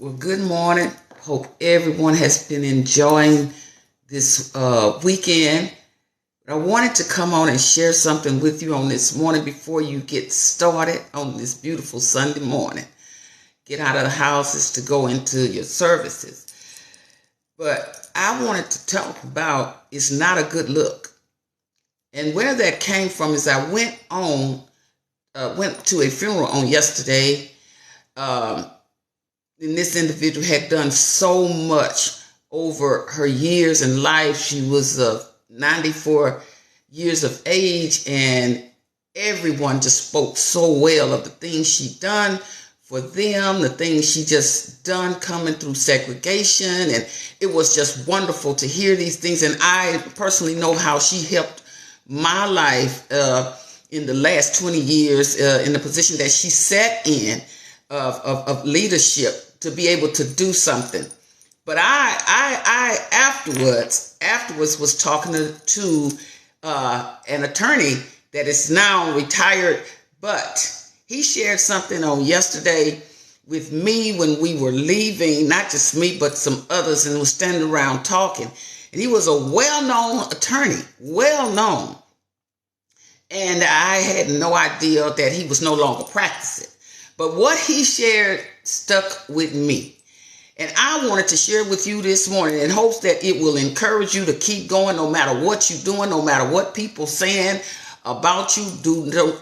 Well, good morning. Hope everyone has been enjoying this weekend. I wanted to come on and share something with you on this morning before you get started on this beautiful Sunday morning. Get out of the houses to go into your services. But I wanted to talk about it's not a good look. And where that came from is I went to a funeral on yesterday. And this individual had done so much over her years in life. She was 94 years of age, and everyone just spoke so well of the things she done for them, the things she just done coming through segregation. And it was just wonderful to hear these things. And I personally know how she helped my life in the last 20 years in the position that she sat in of leadership, to be able to do something. But I afterwards was talking to an attorney that is now retired, but he shared something on yesterday with me when we were leaving, not just me, but some others, and was standing around talking. And he was a well-known attorney, well-known. And I had no idea that he was no longer practicing. But what he shared stuck with me. And I wanted to share with you this morning in hopes that it will encourage you to keep going no matter what you're doing, no matter what people saying about you.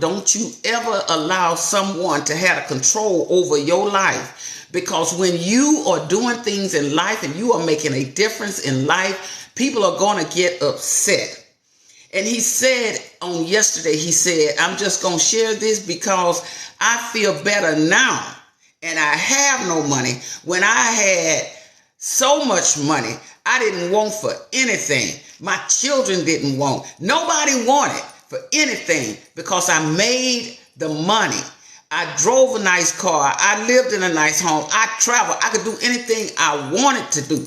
Don't you ever allow someone to have control over your life. Because when you are doing things in life and you are making a difference in life, people are going to get upset. And he said on yesterday, he said, I'm just going to share this because I feel better now. And I have no money. When I had so much money, I didn't want for anything. My children didn't want. Nobody wanted for anything because I made the money. I drove a nice car. I lived in a nice home. I traveled. I could do anything I wanted to do.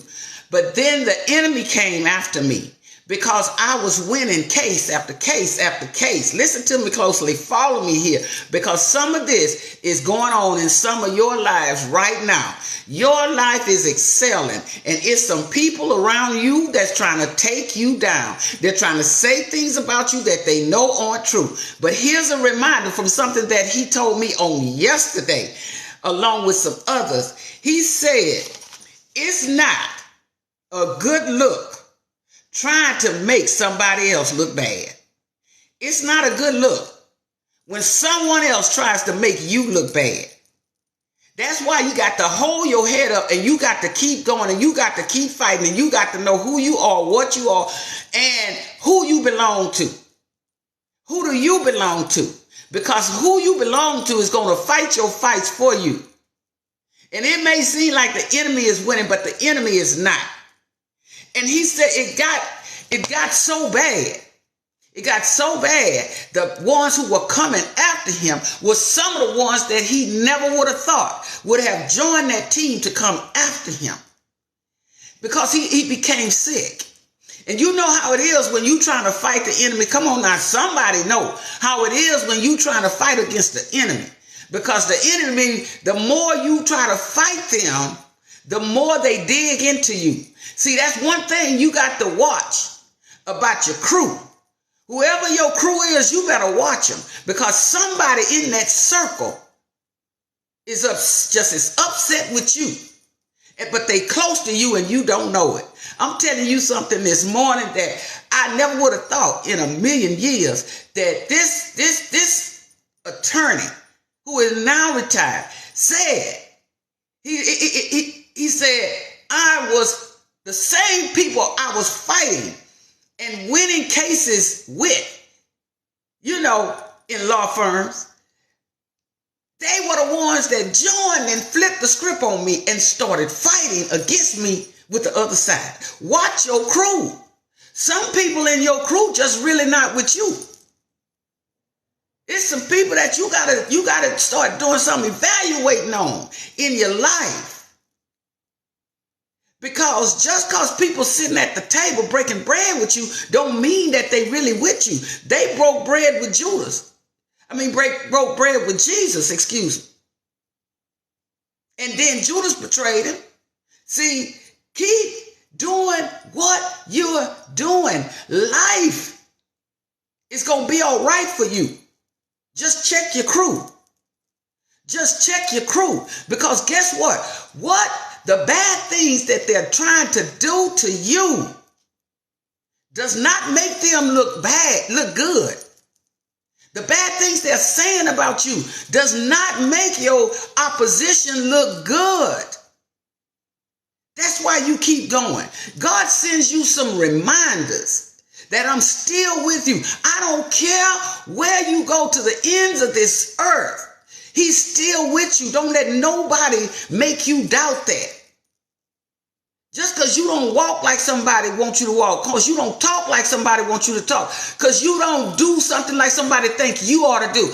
But then the enemy came after me, because I was winning case after case after case. Listen to me closely. Follow me here, because some of this is going on in some of your lives right now. Your life is excelling, and it's some people around you that's trying to take you down. They're trying to say things about you that they know aren't true. But here's a reminder from something that he told me on yesterday, along with some others. He said, it's not a good look trying to make somebody else look bad. It's not a good look when someone else tries to make you look bad. That's why you got to hold your head up, and you got to keep going, and you got to keep fighting, and you got to know who you are, what you are, and who you belong to. Who do you belong to? Because who you belong to is going to fight your fights for you. And it may seem like the enemy is winning, but the enemy is not. And he said it got so bad. It got so bad. The ones who were coming after him were some of the ones that he never would have thought would have joined that team to come after him. Because he became sick. And you know how it is when you trying to fight the enemy. Come on now, somebody know how it is when you trying to fight against the enemy. Because the enemy, the more you try to fight them, the more they dig into you. See, that's one thing you got to watch about your crew. Whoever your crew is, you better watch them, because somebody in that circle is just as upset with you, but they close to you and you don't know it. I'm telling you something this morning that I never would have thought in a million years, that this attorney who is now retired said, he said, I was the same people I was fighting and winning cases with, in law firms. They were the ones that joined and flipped the script on me and started fighting against me with the other side. Watch your crew. Some people in your crew just really not with you. It's some people that you gotta start doing some evaluating on in your life. Because just because people sitting at the table breaking bread with you don't mean that they really with you. They broke bread with Judas. Broke bread with Jesus, excuse me. And then Judas betrayed him. See, keep doing what you're doing. Life is going to be all right for you. Just check your crew. Just check your crew. Because guess what? The bad things that they're trying to do to you does not make them look good. The bad things they're saying about you does not make your opposition look good. That's why you keep going. God sends you some reminders that I'm still with you. I don't care where you go to the ends of this earth. He's still with you. Don't let nobody make you doubt that. Just because you don't walk like somebody wants you to walk, because you don't talk like somebody wants you to talk, because you don't do something like somebody think you ought to do.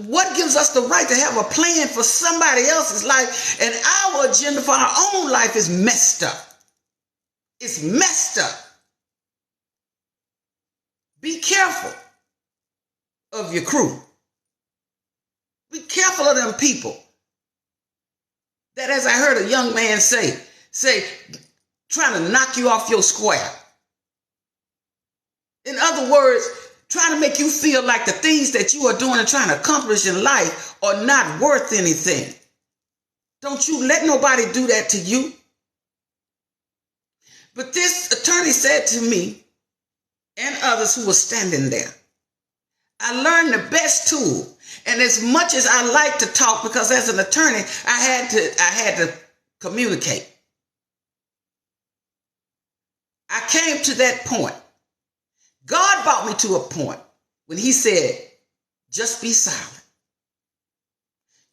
What gives us the right to have a plan for somebody else's life, and our agenda for our own life is messed up? It's messed up. Be careful of your crew. Be careful of them people that, as I heard a young man say, trying to knock you off your square. In other words, trying to make you feel like the things that you are doing and trying to accomplish in life are not worth anything. Don't you let nobody do that to you. But this attorney said to me and others who were standing there, I learned the best tool. And as much as I like to talk, because as an attorney, I had to communicate. I came to that point. God brought me to a point when he said, just be silent.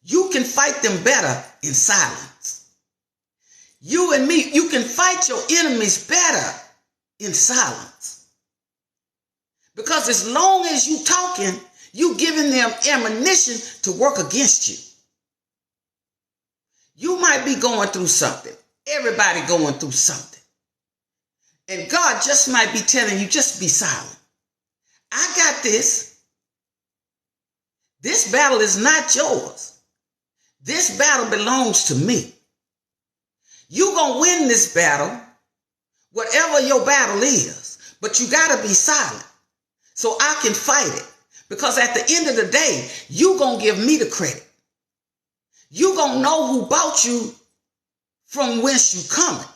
You can fight them better in silence. You and me, you can fight your enemies better in silence. Because as long as you talking, you giving them ammunition to work against you. You might be going through something. Everybody going through something. And God just might be telling you, just be silent. I got this. This battle is not yours. This battle belongs to me. You're going to win this battle, whatever your battle is. But you got to be silent so I can fight it. Because at the end of the day, you're going to give me the credit. You're going to know who bought you from whence you coming.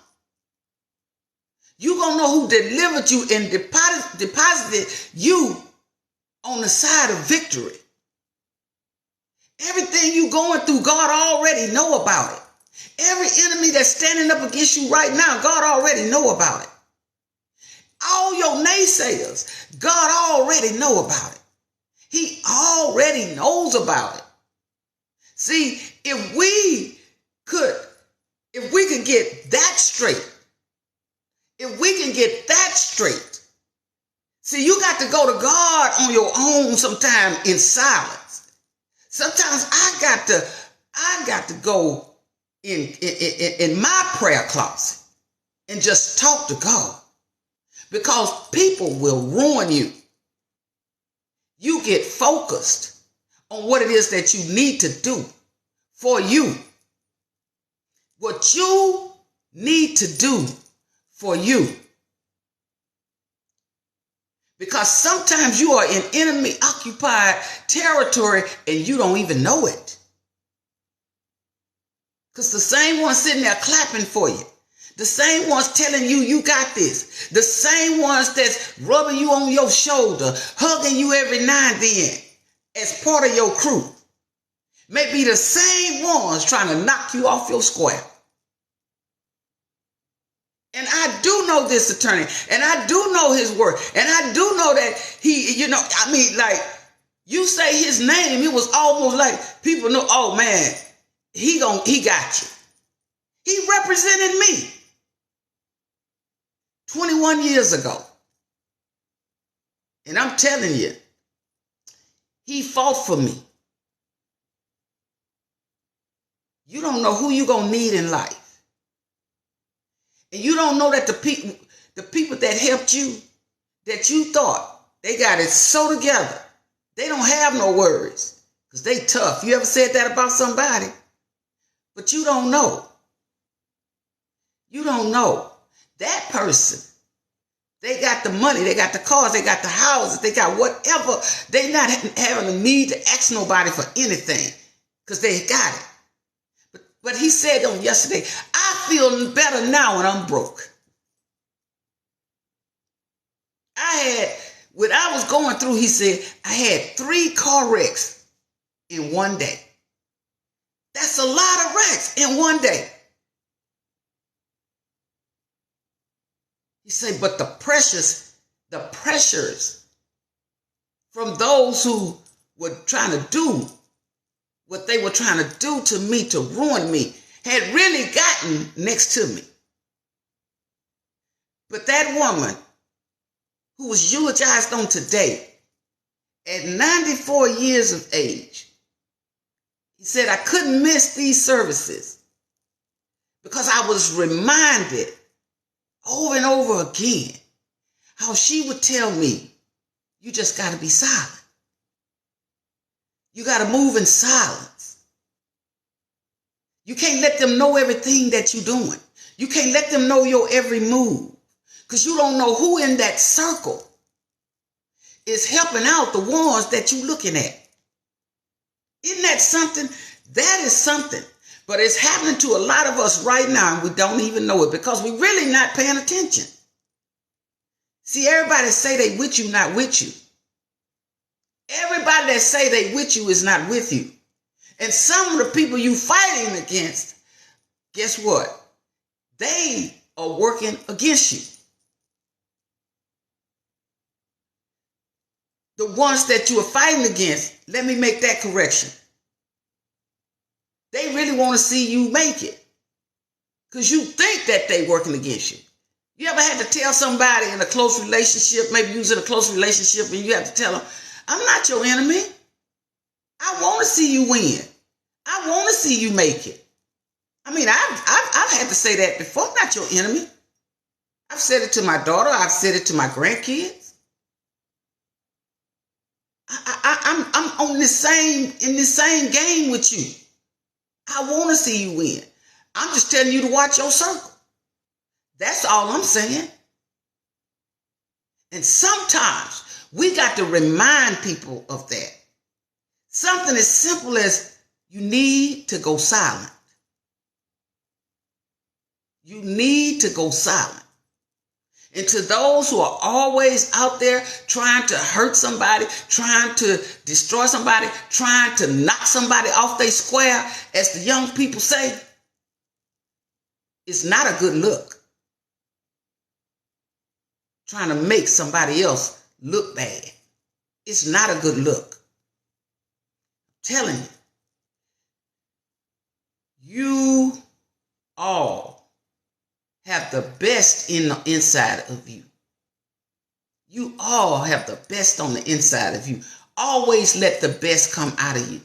You're going to know who delivered you and deposited you on the side of victory. Everything you're going through, God already know about it. Every enemy that's standing up against you right now, God already know about it. All your naysayers, God already know about it. He already knows about it. See, if we could get that straight, see, you got to go to God on your own sometime in silence. Sometimes I got to go in my prayer closet and just talk to God, because people will ruin you. You get focused on what it is that you need to do for you. What you need to do for you. Because sometimes you are in enemy occupied territory and you don't even know it. Because the same ones sitting there clapping for you, the same ones telling you you got this, the same ones that's rubbing you on your shoulder, hugging you every now and then as part of your crew, may be the same ones trying to knock you off your square. And I do know this attorney, and I do know his work, and I do know that he, like, you say his name, it was almost like people know, oh man, he got you. He represented me 21 years ago. And I'm telling you, he fought for me. You don't know who you're going to need in life. And you don't know that the people that helped you, that you thought they got it so together, they don't have no worries because they tough. You ever said that about somebody? But you don't know. You don't know. That person, they got the money, they got the cars, they got the houses, they got whatever. They not having a need to ask nobody for anything because they got it. But he said on yesterday, I feel better now when I'm broke. When I was going through, he said, I had 3 car wrecks in one day. That's a lot of wrecks in one day. He said, but the pressures from those who were trying to do what they were trying to do to me, to ruin me, had really gotten next to me. But that woman who was eulogized on today at 94 years of age, he said, I couldn't miss these services because I was reminded over and over again how she would tell me, you just got to be silent. You got to move in silence. You can't let them know everything that you're doing. You can't let them know your every move because you don't know who in that circle is helping out the ones that you're looking at. Isn't that something? That is something. But it's happening to a lot of us right now and we don't even know it because we're really not paying attention. See, everybody say they with you, not with you. Everybody that say they with you is not with you. And some of the people you fighting against, guess what? They are working against you. The ones that you are fighting against, let me make that correction. They really want to see you make it because you think that they working against you. You ever had to tell somebody in a close relationship, maybe you was in a close relationship and you have to tell them, I'm not your enemy. I want to see you win. I want to see you make it. I mean, I've had to say that before. I'm not your enemy. I've said it to my daughter. I've said it to my grandkids. I'm in this same game with you. I want to see you win. I'm just telling you to watch your circle. That's all I'm saying. And sometimes we got to remind people of that. Something as simple as you need to go silent. You need to go silent. And to those who are always out there trying to hurt somebody, trying to destroy somebody, trying to knock somebody off their square, as the young people say, it's not a good look. Trying to make somebody else look bad. It's not a good look. I'm telling you, you all have the best in the inside of you. You all have the best on the inside of you. Always let the best come out of you.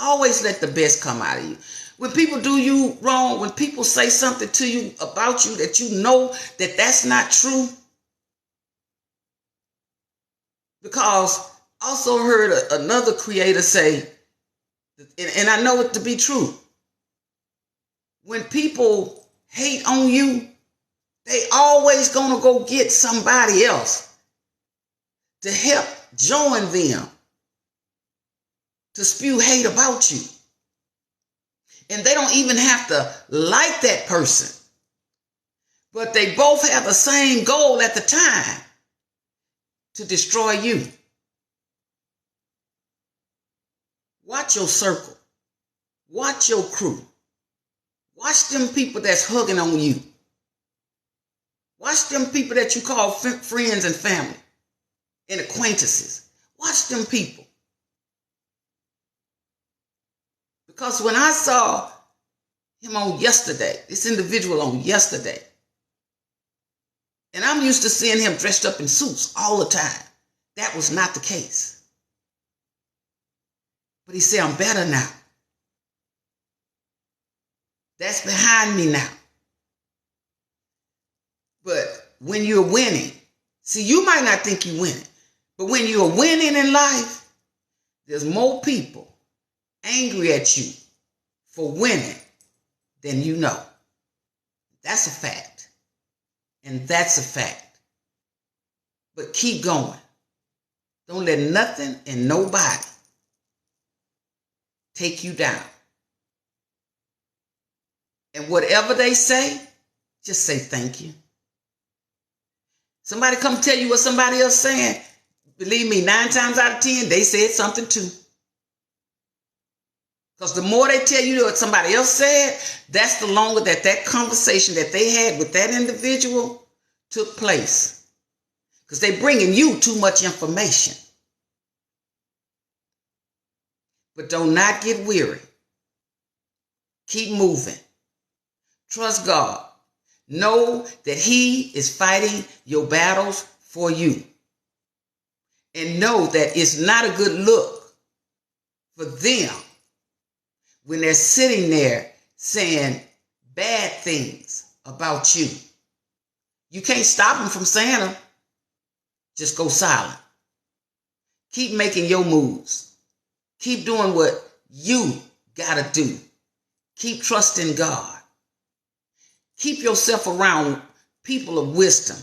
Always let the best come out of you. When people do you wrong, when people say something to you about you that you know that that's not true. Because I also heard another creator say, and I know it to be true, when people hate on you, they always gonna go get somebody else to help join them to spew hate about you. And they don't even have to like that person, but they both have the same goal at the time, to destroy you. Watch your circle. Watch your crew. Watch them people that's hugging on you. Watch them people that you call friends and family and acquaintances. Watch them people. Because when I saw him on yesterday, this individual on yesterday, and I'm used to seeing him dressed up in suits all the time. That was not the case. But he said, I'm better now. That's behind me now. But when you're winning, see, you might not think you're winning, but when you're winning in life, there's more people angry at you, for winning, then you know. That's a fact. And that's a fact. But keep going. Don't let nothing and nobody take you down. And whatever they say, just say thank you. Somebody come tell you what somebody else saying. Believe me, 9 times out of 10, they said something too. Because the more they tell you what somebody else said, that's the longer that conversation that they had with that individual took place. Because they're bringing you too much information. But do not get weary. Keep moving. Trust God. Know that He is fighting your battles for you. And know that it's not a good look for them when they're sitting there saying bad things about you. You can't stop them from saying them. Just go silent. Keep making your moves. Keep doing what you gotta do. Keep trusting God. Keep yourself around people of wisdom.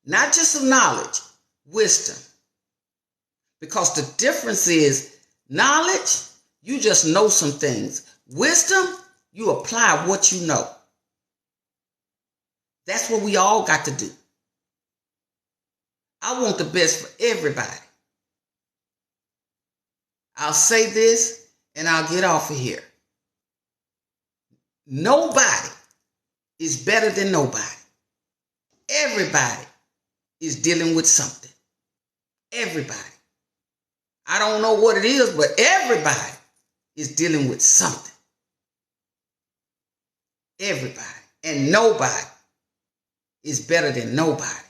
Not just of knowledge, wisdom. Because the difference is knowledge, you just know some things. Wisdom, you apply what you know. That's what we all got to do. I want the best for everybody. I'll say this and I'll get off of here. Nobody is better than nobody. Everybody is dealing with something. Everybody. I don't know what it is, but everybody is dealing with something. Everybody. And nobody is better than nobody.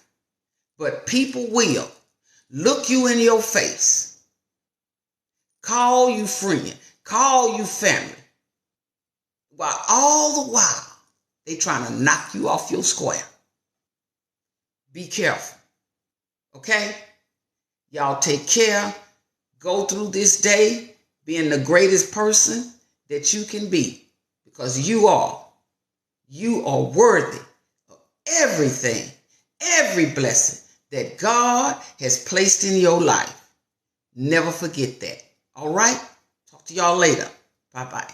But people will look you in your face, call you friend, call you family, while all the while they trying to knock you off your square. Be careful. Okay? Y'all take care. Go through this day being the greatest person that you can be, because you are worthy of everything, every blessing that God has placed in your life. Never forget that. All right? Talk to y'all later. Bye-bye.